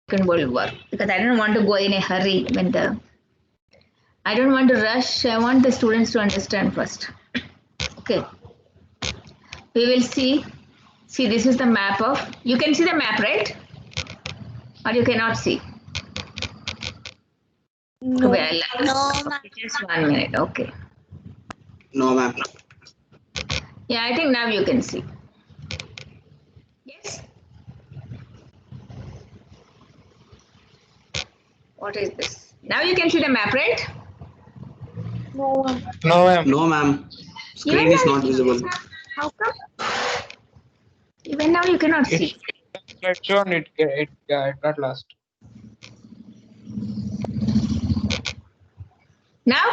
Second World War, because I don't want to go in a hurry when I don't want to rush. I want the students to understand first. Okay. We will see. See, this is the map of. You can see the map, right? Or you cannot see. No. Well, No, ma'am. just 1 minute. Okay. No, ma'am. Yeah, I think now you can see. Yes. What is this? Now you can see the map, right? No, ma'am. No, ma'am. No, ma'am. Screen Even is now not you can see visible. this, how come? Even now you cannot see. It's shown it got lost. Now?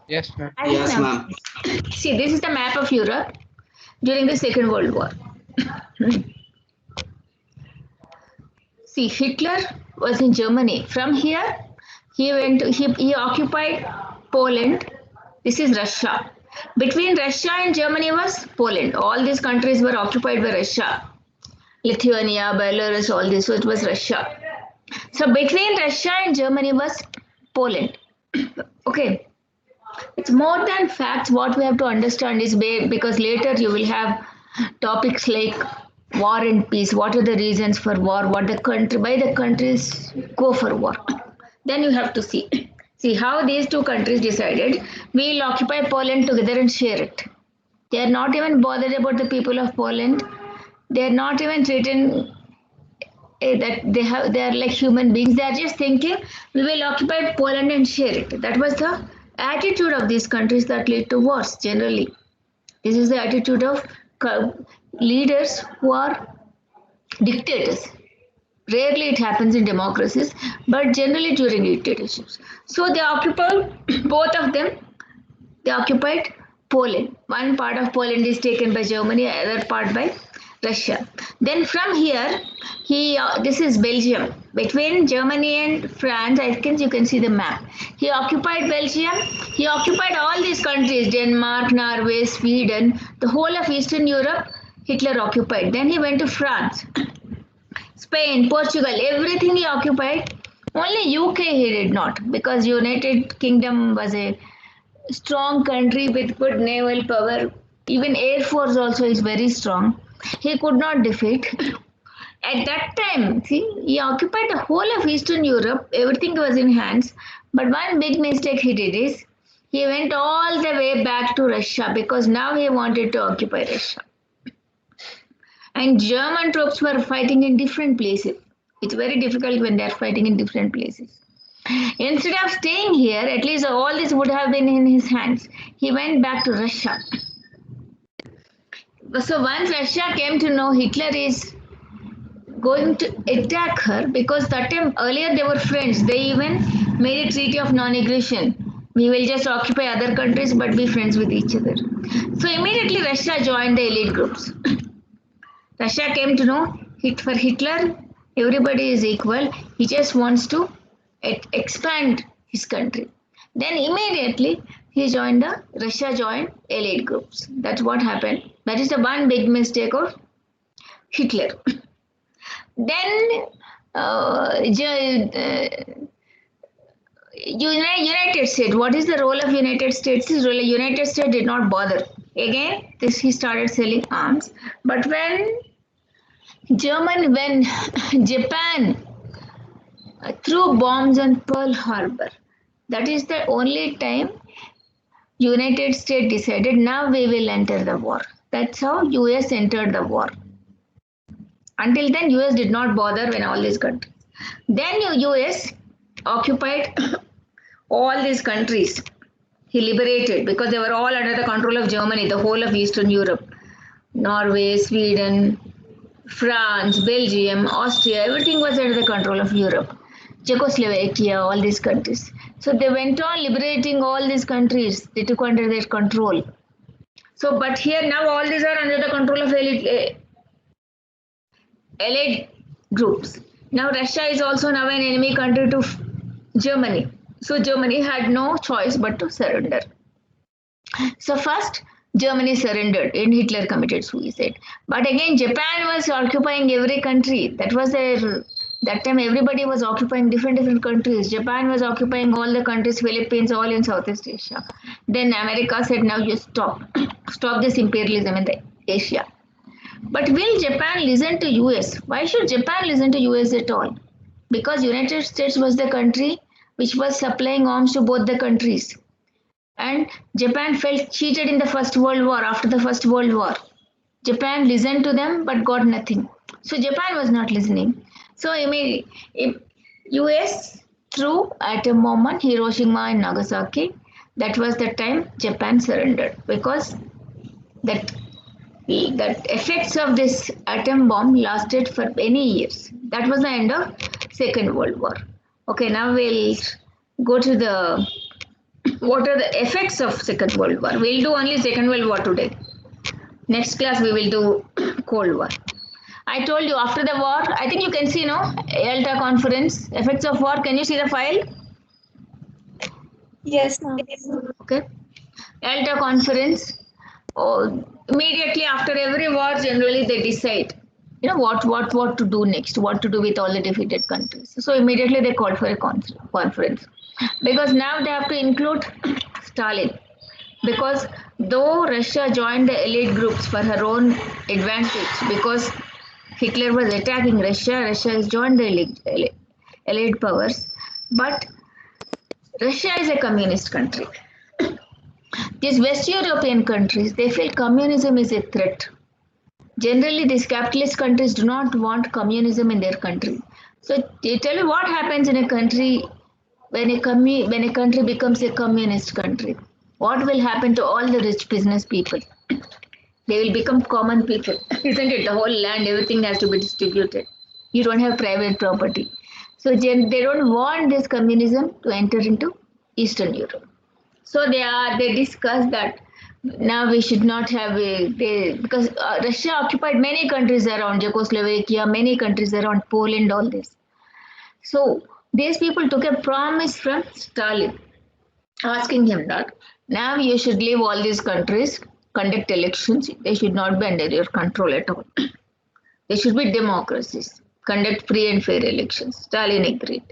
Yes, ma'am. I Yes, know. ma'am. See, this is the map of Europe during the Second World War. See, Hitler was in Germany. From here, he occupied Poland. This is Russia. Between Russia and Germany was Poland. All these countries were occupied by Russia. Lithuania, Belarus, all this. So it was Russia. So between Russia and Germany was Poland. Okay. It's more than facts. What we have to understand is because later you will have topics like war and peace. What are the reasons for war? What the country, why the countries go for war? Then you have to see how these two countries decided we'll occupy Poland together and share it. They are not even bothered about the people of Poland. They are not even treating that they are like human beings. They are just thinking we will occupy Poland and share it. That was the attitude of these countries that lead to wars generally. This is the attitude of leaders who are dictators. Rarely it happens in democracies, but generally during dictatorships. So they occupied, both of them, they occupied Poland. One part of Poland is taken by Germany, other part by Russia. Then from here, this is Belgium. Between Germany and France, I think you can see the map. He occupied Belgium. He occupied all these countries, Denmark, Norway, Sweden, the whole of Eastern Europe, Hitler occupied. Then he went to France, Spain, Portugal, everything he occupied. Only UK he did not, because United Kingdom was a strong country with good naval power. Even Air Force also is very strong. He could not defeat. At that time, see, he occupied the whole of Eastern Europe. Everything was in hands. But one big mistake he did is he went all the way back to Russia because now he wanted to occupy Russia. And German troops were fighting in different places. It's very difficult when they're fighting in different places. Instead of staying here, at least all this would have been in his hands. He went back to Russia. So once Russia came to know Hitler is going to attack her, because that time earlier they were friends. They even made a treaty of non-aggression. We will just occupy other countries but be friends with each other. So immediately Russia joined the elite groups. Russia came to know for Hitler, everybody is equal. He just wants to expand his country. Then immediately Russia joined elite groups. That's what happened. That is the one big mistake of Hitler. Then United States. What is the role of United States? United States did not bother. Again, he started selling arms. But when Japan threw bombs on Pearl Harbor, that is the only time United States decided now we will enter the war. That's how US entered the war. Until then, US did not bother when all these countries. Then US occupied all these countries. He liberated because they were all under the control of Germany, the whole of Eastern Europe. Norway, Sweden, France, Belgium, Austria, everything was under the control of Europe. Czechoslovakia, all these countries. So they went on liberating all these countries. They took under their control. So, but here now all these are under the control of allied groups. Now Russia is also now an enemy country to Germany. So Germany had no choice but to surrender. So first Germany surrendered and Hitler committed suicide. But again, Japan was occupying every country. That was their. That time everybody was occupying different countries. Japan was occupying all the countries, Philippines, all in Southeast Asia. Then America said, now you stop, stop this imperialism in the Asia. But will Japan listen to US? Why should Japan listen to US at all? Because United States was the country which was supplying arms to both the countries. And Japan felt cheated in the First World War. After the First World War, Japan listened to them but got nothing. So Japan was not listening. So US threw atom bomb on Hiroshima and Nagasaki. That was the time Japan surrendered, because that effects of this atom bomb lasted for many years. That was the end of Second World War. Okay, now we'll go to the what are the effects of Second World War. We'll do only Second World War today. Next class we will do Cold War. I told you after the war, I think you can see, no? Yalta Conference, effects of war. Can you see the file? Yes, ma'am. Okay. Yalta Conference. Oh, immediately after every war, generally they decide, what to do next, what to do with all the defeated countries. So immediately they called for a conference, because now they have to include Stalin. Because though Russia joined the elite groups for her own advantage, because Hitler was attacking Russia, Russia has joined the elite powers, but Russia is a communist country. These West European countries, they feel communism is a threat. Generally, these capitalist countries do not want communism in their country. So they tell you what happens in a country when a country becomes a communist country. What will happen to all the rich business people? They will become common people, isn't it? The whole land, everything has to be distributed. You don't have private property. So they don't want this communism to enter into Eastern Europe. So they discuss that now we should not have because Russia occupied many countries around Czechoslovakia, many countries around Poland, all this. So these people took a promise from Stalin, asking him that now you should leave all these countries, conduct elections. They should not be under your control at all. They should be democracies, conduct free and fair elections. Stalin agreed.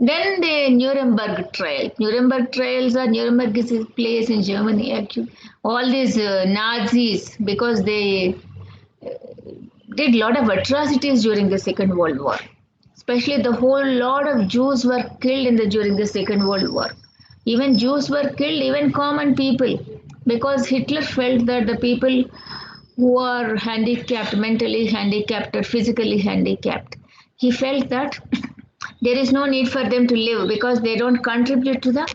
Then the Nuremberg trial. Nuremberg is a place in Germany actually. All these Nazis, because they did a lot of atrocities during the Second World War. Especially the whole lot of Jews were killed during the Second World War. Even Jews were killed, even common people, because Hitler felt that the people who are handicapped, mentally handicapped or physically handicapped, he felt that there is no need for them to live because they don't contribute to the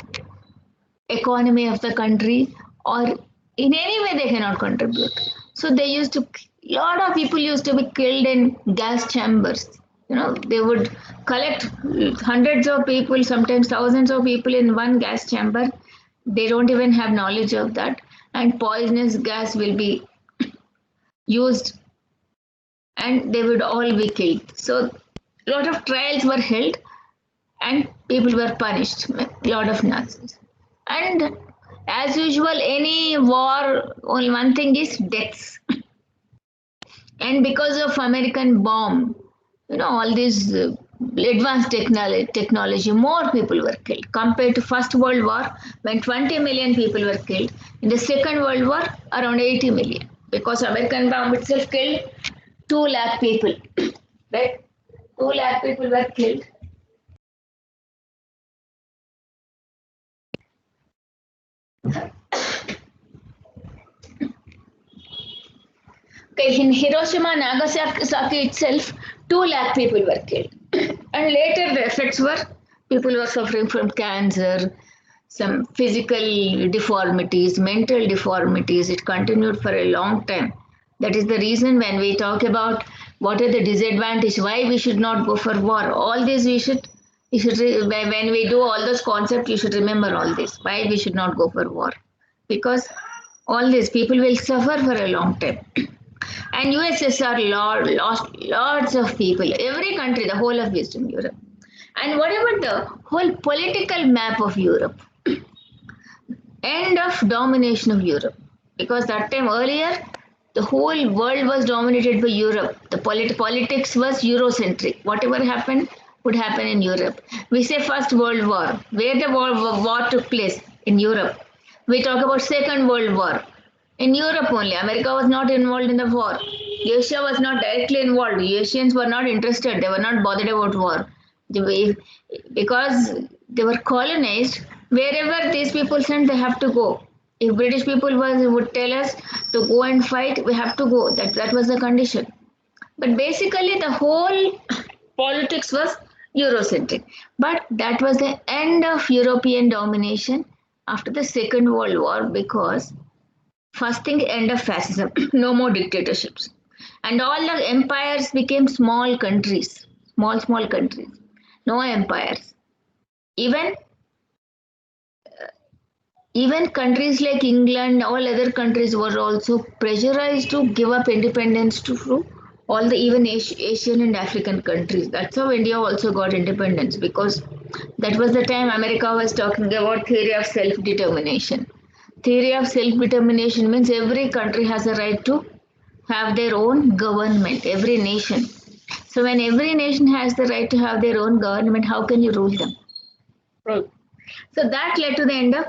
economy of the country, or in any way they cannot contribute. So a lot of people used to be killed in gas chambers. They would collect hundreds of people, sometimes thousands of people in one gas chamber. They don't even have knowledge of that. And poisonous gas will be used and they would all be killed. So a lot of trials were held and people were punished, a lot of Nazis. And as usual, any war, only one thing is deaths. And because of American bomb, all this advanced technology, more people were killed. Compared to First World War, when 20 million people were killed, in the Second World War, around 80 million. Because American bomb itself killed 2 lakh people, right? 2 lakh people were killed. Okay, in Hiroshima and Nagasaki itself, 2 lakh people were killed. And later the effects were, people were suffering from cancer, some physical deformities, mental deformities. It continued for a long time. That is the reason when we talk about what are the disadvantages, why we should not go for war. All this when we do all those concepts, you should remember all this, why we should not go for war. Because all these people will suffer for a long time. And USSR lost lots of people, every country, the whole of Western Europe. And what about the whole political map of Europe? End of domination of Europe. because that time earlier, the whole world was dominated by Europe. The politics was Eurocentric. Whatever happened would happen in Europe. We say First World War. Where the war took place? In Europe. We talk about Second World War. In Europe only. America was not involved in the war. Asia was not directly involved. Asians were not interested. They were not bothered about war. Because they were colonized, wherever these people sent, they have to go. If British people would tell us to go and fight, we have to go. That was the condition. But basically, the whole politics was Eurocentric. But that was the end of European domination after the Second World War, because first thing, end of fascism, no more dictatorships. And all the empires became small countries, small countries, no empires. Even countries like England, all other countries were also pressurized to give up independence to all the even Asian and African countries. That's how India also got independence, because that was the time America was talking about theory of self-determination. Theory of self-determination means every country has a right to have their own government, every nation. So when every nation has the right to have their own government, how can you rule them? Right. So that led to the end of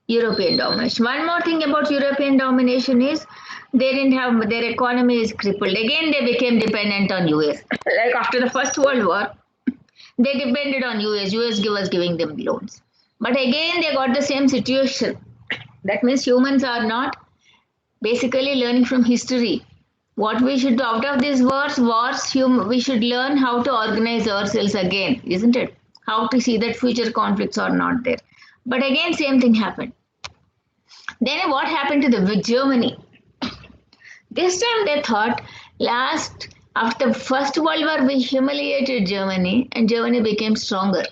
European domination. One more thing about European domination is they didn't have, their economy is crippled. Again, they became dependent on US. Like after the First World War, they depended on US. US was giving them loans. But again, they got the same situation. That means humans are not basically learning from history. What we should do out of these wars, we should learn how to organize ourselves again, isn't it? How to see that future conflicts are not there. But again, same thing happened. Then what happened to the Germany? This time they thought, after the First World War, we humiliated Germany and Germany became stronger.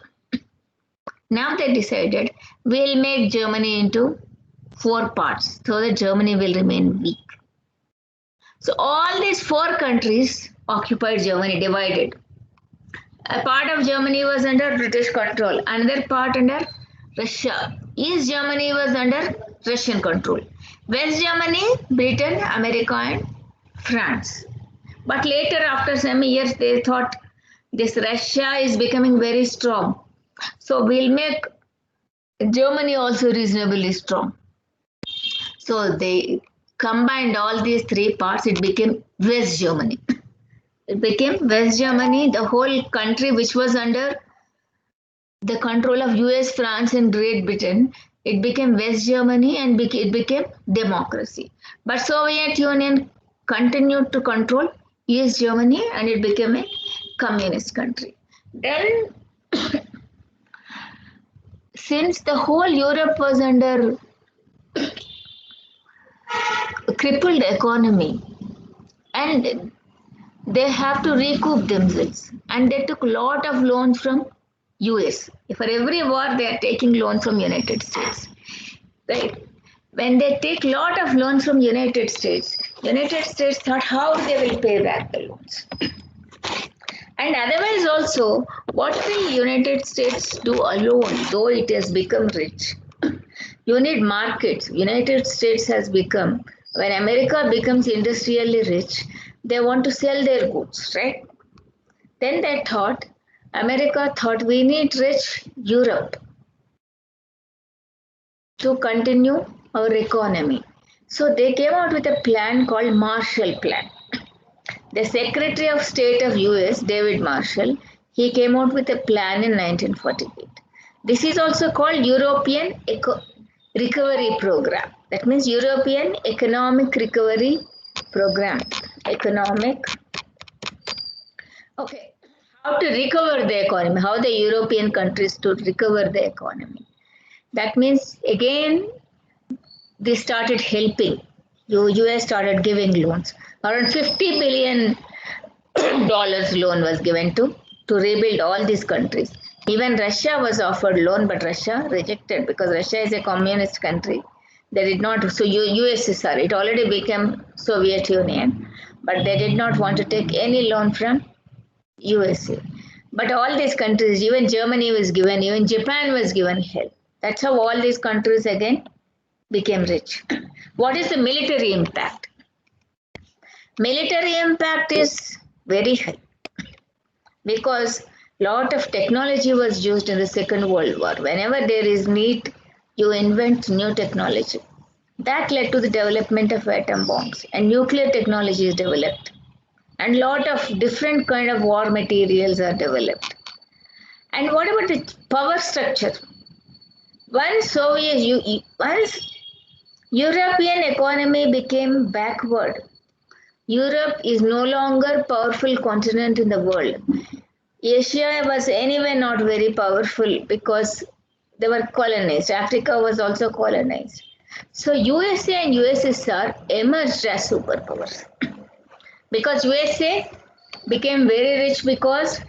Now they decided, we'll make Germany into 4 parts so that Germany will remain weak. So all these 4 countries occupied Germany, divided. A part of Germany was under British control, another part under Russia. East Germany was under Russian control. West Germany, Britain, America and France. But later, after some years, they thought this Russia is becoming very strong. So we'll make Germany also reasonably strong. So they combined all these 3 parts, it became West Germany. It became West Germany, the whole country which was under the control of US, France and Great Britain. It became West Germany and it became democracy. But Soviet Union continued to control East Germany and it became a communist country. Then, since the whole Europe was under a crippled economy and they have to recoup themselves, and they took a lot of loans from US. For every war, they are taking loans from United States. Right? When they take a lot of loans from United States thought how they will pay back the loans. And otherwise also, what will United States do alone, though it has become rich? You need markets. United States has become, when America becomes industrially rich, they want to sell their goods, right? Then America thought we need rich Europe to continue our economy. So they came out with a plan called Marshall Plan. The Secretary of State of US, David Marshall, he came out with a plan in 1948. This is also called European Recovery Program. That means European Economic Recovery Program. Okay. How to recover the economy, how the European countries to recover the economy. That means, again, they started helping. US started giving loans. Around $50 billion loan was given to rebuild all these countries. Even Russia was offered loan, but Russia rejected because Russia is a communist country. They did not, so USSR, it already became Soviet Union, but they did not want to take any loan from USA. But all these countries, even Germany was given, even Japan was given help. That's how all these countries again became rich. What is the military impact? Military impact is very high because lot of technology was used in the Second World War. Whenever there is need, you invent new technology. That led to the development of atom bombs and nuclear technology is developed. And lot of different kind of war materials are developed. And what about the power structure? Once European economy became backward, Europe is no longer powerful continent in the world. Asia was anyway not very powerful because they were colonized. Africa was also colonized. So USA and USSR emerged as superpowers because USA became very rich because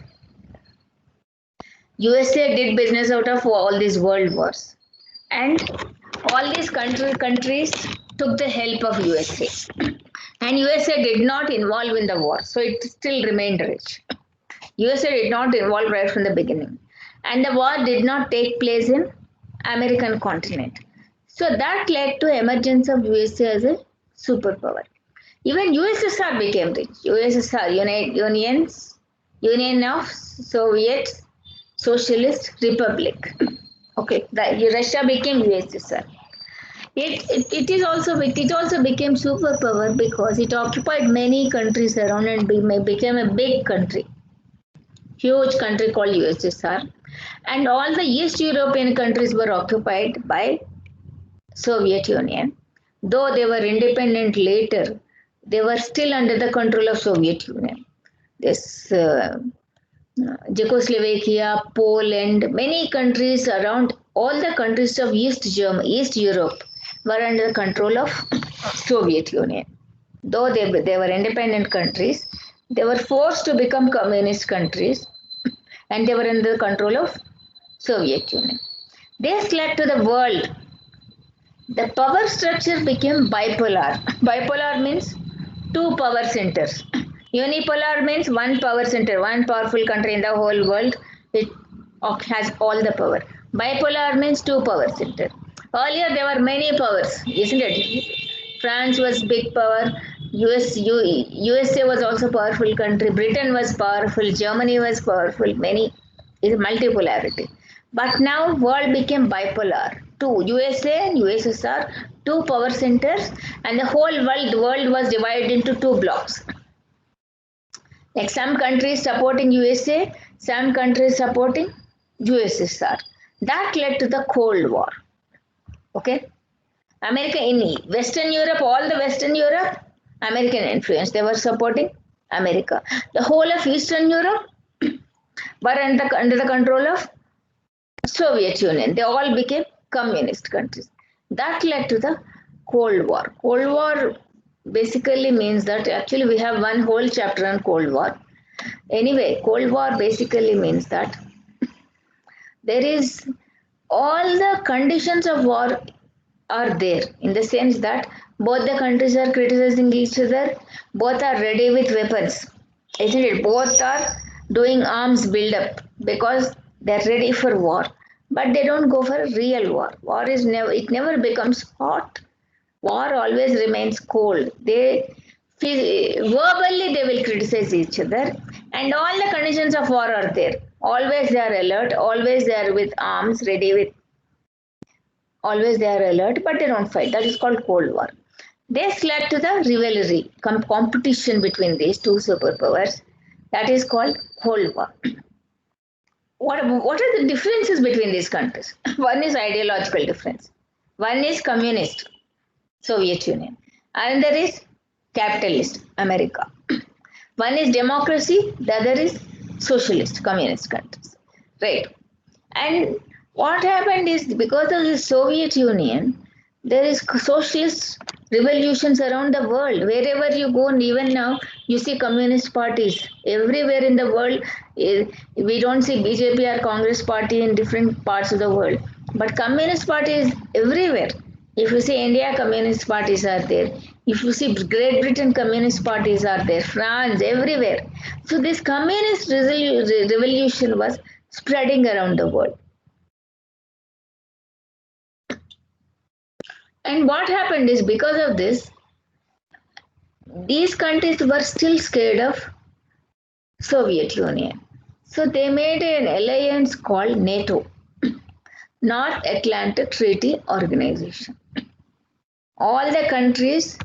USA did business out of all these world wars. And all these countries took the help of USA. And USA did not involve in the war, so it still remained rich. USA did not involve right from the beginning. And the war did not take place in American continent. So that led to emergence of USA as a superpower. Even USSR became rich. USSR, Union of Soviet Socialist Republic. Okay, Russia became USSR. It also became superpower because it occupied many countries around and became a big country, huge country called USSR, and all the East European countries were occupied by Soviet Union. Though they were independent later, they were still under the control of Soviet Union. This Czechoslovakia, Poland, many countries around, all the countries of East Europe were under the control of Soviet Union. Though they were independent countries, they were forced to become communist countries and they were under the control of Soviet Union. This led to the world. The power structure became bipolar. Bipolar means two power centers. Unipolar means one power center, one powerful country in the whole world. It has all the power. Bipolar means two power center. Earlier there were many powers, isn't it? France was big power. USA was also powerful country. Britain was powerful. Germany was powerful. Many is multipolarity. But now world became bipolar. Two USA and USSR, two power centers, and the whole world was divided into two blocks. Like some countries supporting USA, some countries supporting USSR. That led to the Cold War. Okay, America in Western Europe, all the Western Europe, American influence. They were supporting America. The whole of Eastern Europe were under the control of Soviet Union. They all became communist countries. That led to the Cold War. Cold War basically means that actually we have one whole chapter on Cold War. Anyway, Cold War basically means that there is all the conditions of war are there in the sense that both the countries are criticizing each other, both are ready with weapons, isn't it? Both are doing arms build-up because they're ready for war, but they don't go for a real war. War is never becomes hot. War always remains cold. Verbally they will criticize each other, and all the conditions of war are there. Always they are alert. Always they are with arms ready with. Always they are alert, but they don't fight. That is called Cold War. This led to the rivalry, competition between these two superpowers. That is called Cold War. What are the differences between these countries? One is ideological difference. One is communist, Soviet Union. Another is capitalist, America. One is democracy, the other is socialist, communist countries. Right. And what happened is because of the Soviet Union, there is socialist revolutions around the world. Wherever you go, and even now, you see communist parties everywhere in the world. We don't see BJP or Congress party in different parts of the world, but communist parties everywhere. If you see India, communist parties are there. If you see Great Britain, communist parties are there. France, everywhere. So this communist revolution was spreading around the world. And what happened is because of this, these countries were still scared of Soviet Union. So they made an alliance called NATO, North Atlantic Treaty Organization. All the countries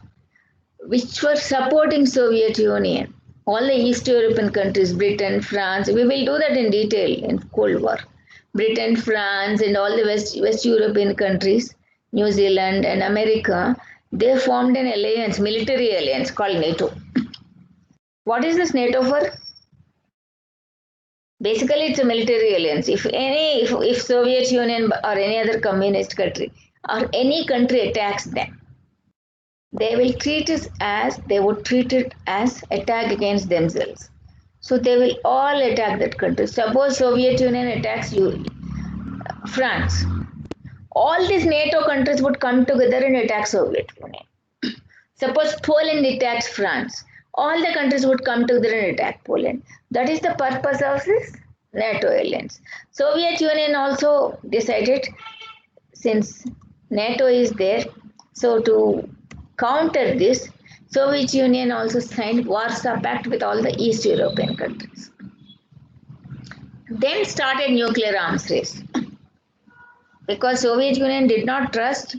which were supporting Soviet Union, all the East European countries, Britain, France, we will do that in detail in Cold War. Britain, France, and all the West European countries, New Zealand and America, they formed an alliance, military alliance called NATO. What is this NATO for? Basically, it's a military alliance. If Soviet Union or any other communist country or any country attacks them, they will treat it as they would treat it as attack against themselves. So they will all attack that country. Suppose Soviet Union attacks you, France. All these NATO countries would come together and attack Soviet Union. Suppose Poland attacks France. All the countries would come together and attack Poland. That is the purpose of this NATO alliance. Soviet Union also decided, since NATO is there, so to counter this, Soviet Union also signed Warsaw Pact with all the East European countries. Then started nuclear arms race. Because Soviet Union did not trust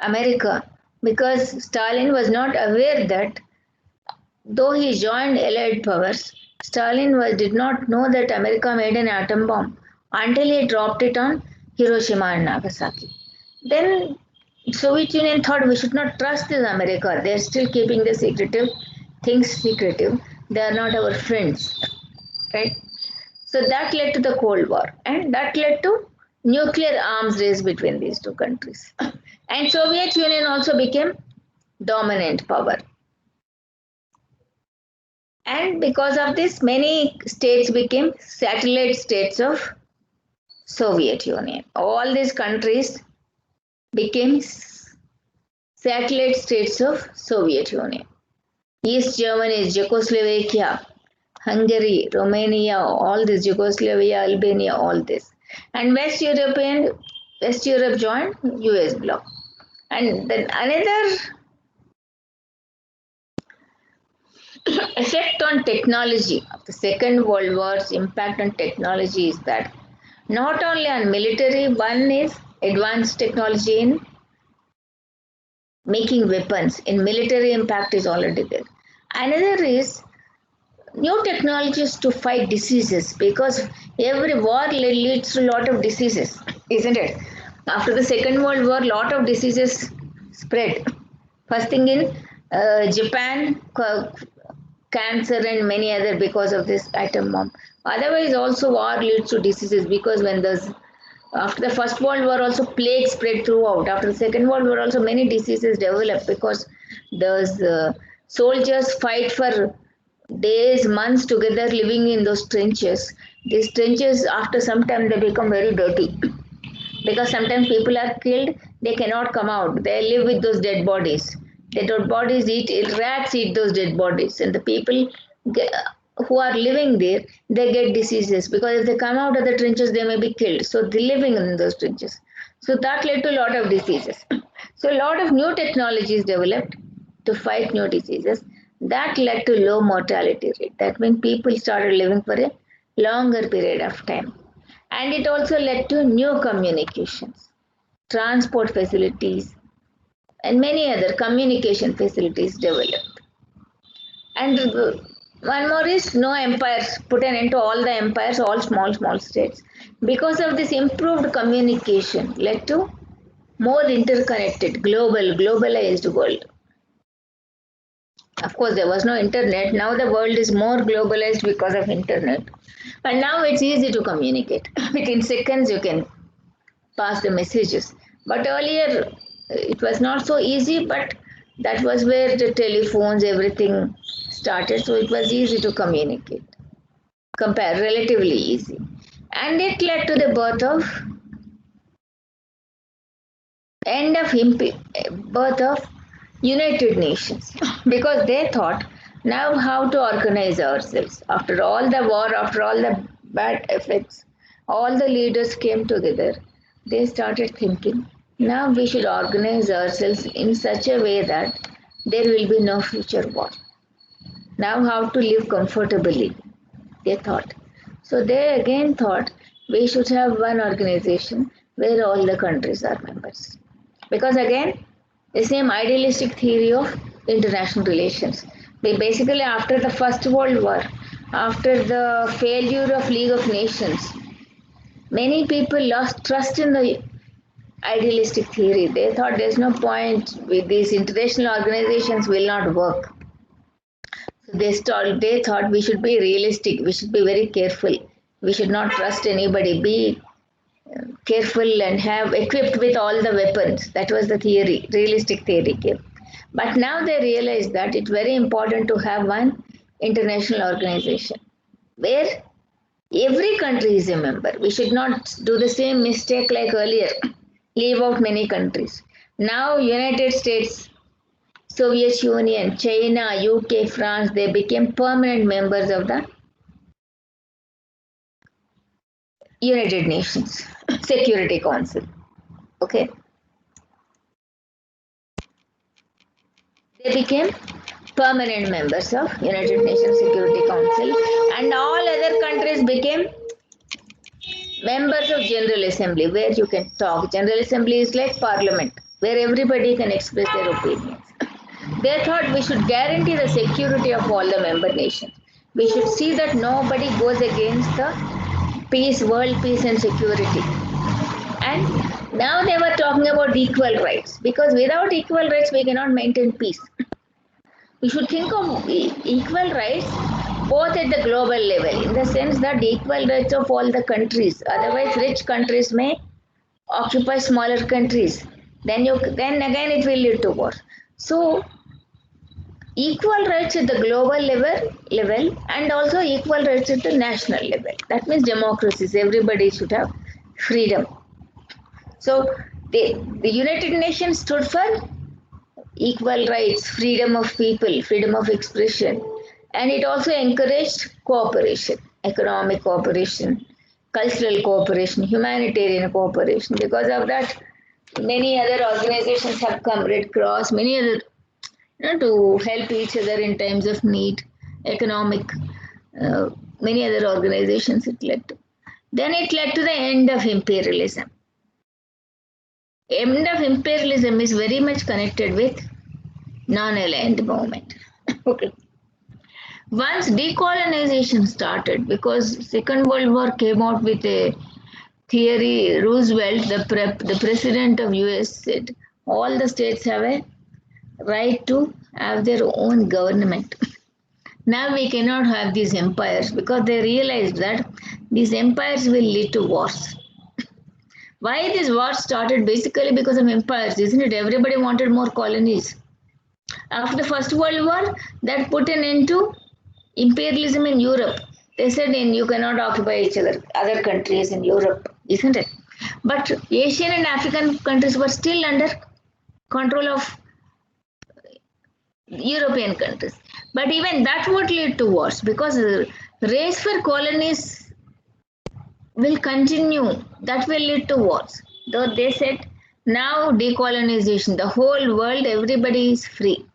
America, because Stalin was not aware that though he joined Allied powers, Stalin did not know that America made an atom bomb until he dropped it on Hiroshima and Nagasaki. Then Soviet Union thought we should not trust this America. They are still keeping the things secretive. They are not our friends, right? So that led to the Cold War, and that led to nuclear arms race between these two countries. And Soviet Union also became dominant power. And because of this, many states became satellite states of Soviet Union. All these countries became satellite states of Soviet Union. East Germany, Czechoslovakia, Hungary, Romania, all this, Yugoslavia, Albania, all this. And West Europe joined US bloc. And then another effect on technology of the Second World War's impact on technology is that not only on military, one is advanced technology in making weapons. In military, impact is already there. Another is new technologies to fight diseases, because every war leads to a lot of diseases, isn't it? After the Second World War, a lot of diseases spread. First thing in Japan, cancer and many other because of this atom bomb. Otherwise, also war leads to diseases, because when there's after the First World War, also plague spread throughout. After the Second World War, also many diseases developed because those soldiers fight for days, months together living in those trenches. These trenches, after some time, they become very dirty because sometimes people are killed, they cannot come out. They live with those dead bodies. The dead bodies rats eat those dead bodies, and the people who are living there, they get diseases because if they come out of the trenches, they may be killed. So they're living in those trenches. So that led to a lot of diseases. So a lot of new technologies developed to fight new diseases. That led to low mortality rate. That means people started living for a longer period of time. And it also led to new communications, transport facilities, and many other communication facilities developed. And one more is no empires, put an end to all the empires, all small states. Because of this improved communication led to more interconnected, globalized world. Of course, there was no internet. Now the world is more globalized because of internet. And now it's easy to communicate. Within seconds, you can pass the messages. But earlier, it was not so easy, but that was where the telephones, everything started. So it was easy to communicate. Relatively easy. And it led to the birth of United Nations, because they thought now how to organize ourselves. After all the war, after all the bad effects, all the leaders came together. They started thinking, now we should organize ourselves in such a way that there will be no future war. Now how to live comfortably, they thought. So they again thought we should have one organization where all the countries are members. Because again, the same idealistic theory of international relations. Basically, after the First World War, after the failure of League of Nations, many people lost trust in the idealistic theory. They thought there's no point with these international organizations will not work. So they thought we should be realistic, we should be very careful. We should not trust anybody, be careful and have equipped with all the weapons. That was the theory, realistic theory came. But now they realize that it's very important to have one international organization where every country is a member. We should not do the same mistake like earlier, leave out many countries. Now United States, Soviet Union, China, UK, France, they became permanent members of the United Nations Security Council. Okay. They became permanent members of United Nations Security Council, and all other countries became members of General Assembly, where you can talk. General Assembly is like parliament, where everybody can express their opinions. They thought we should guarantee the security of all the member nations. We should see that nobody goes against the peace, world peace and security. And now they were talking about equal rights, because without equal rights we cannot maintain peace. We should think of equal rights both at the global level, in the sense that equal rights of all the countries. Otherwise, rich countries may occupy smaller countries. Then again it will lead to war. So equal rights at the global level and also equal rights at the national level. That means democracies. Everybody should have freedom. So the United Nations stood for equal rights, freedom of people, freedom of expression, and it also encouraged cooperation, economic cooperation, cultural cooperation, humanitarian cooperation. Because of that, many other organizations have come, Red Cross, many other, to help each other in times of need, economic, many other organizations it led to. Then it led to the end of imperialism. End of imperialism is very much connected with non-aligned movement. Okay. Once decolonization started, because Second World War came out with a theory, Roosevelt, the president of US, said all the states have a right to have their own government. Now we cannot have these empires, because they realized that these empires will lead to wars. Why this war started? Basically because of empires, isn't it? Everybody wanted more colonies. After the First World War, that put an end to imperialism in Europe. They said you cannot occupy each other countries in Europe, isn't it? But Asian and African countries were still under control of European countries. But even that would lead to wars, because the race for colonies will continue. That will lead to wars. Though they said now decolonization, the whole world, everybody is free.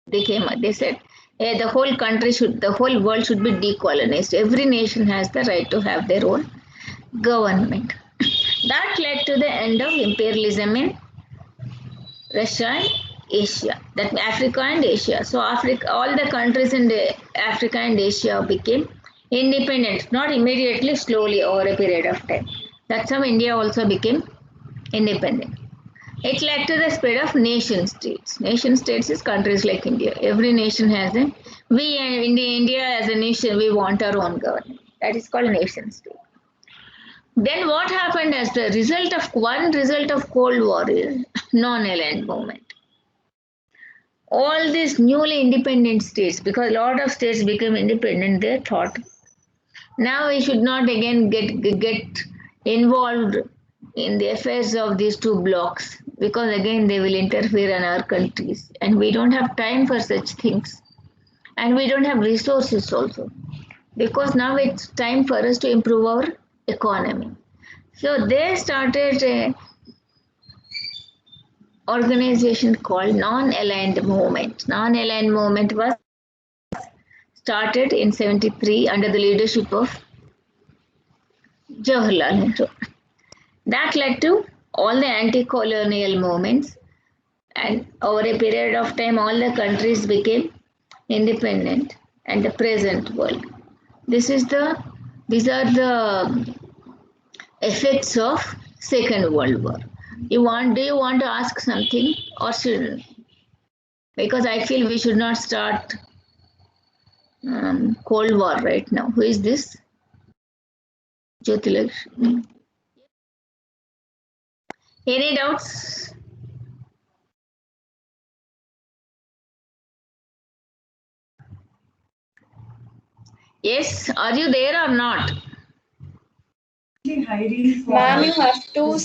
They said the whole world should be decolonized. Every nation has the right to have their own government. That led to the end of imperialism in Russia and Asia, that Africa and Asia. So Africa, all the countries in Africa and Asia became independent, not immediately, slowly over a period of time. That's how India also became independent. It led to the spread of nation states. Nation states is countries like India. Every nation has India as a nation, we want our own government. That is called nation state. Then what happened as the result of Cold War is non-aligned movement. All these newly independent states, because a lot of states became independent, they thought, now we should not again get involved in the affairs of these two blocks, because again they will interfere in our countries, and we don't have time for such things, and we don't have resources also, because now it's time for us to improve our economy. So they started organization called Non-Aligned Movement. Non-Aligned Movement was started in 73 under the leadership of Jawaharlal Nehru. That led to all the anti-colonial movements, and over a period of time all the countries became independent and the present world. These are the effects of Second World War. Do you want to ask something or should? Because I feel we should not start Cold War right now. Who is this? Jyotilakshmi. Any doubts? Yes, are you there or not? Ma'am, you have to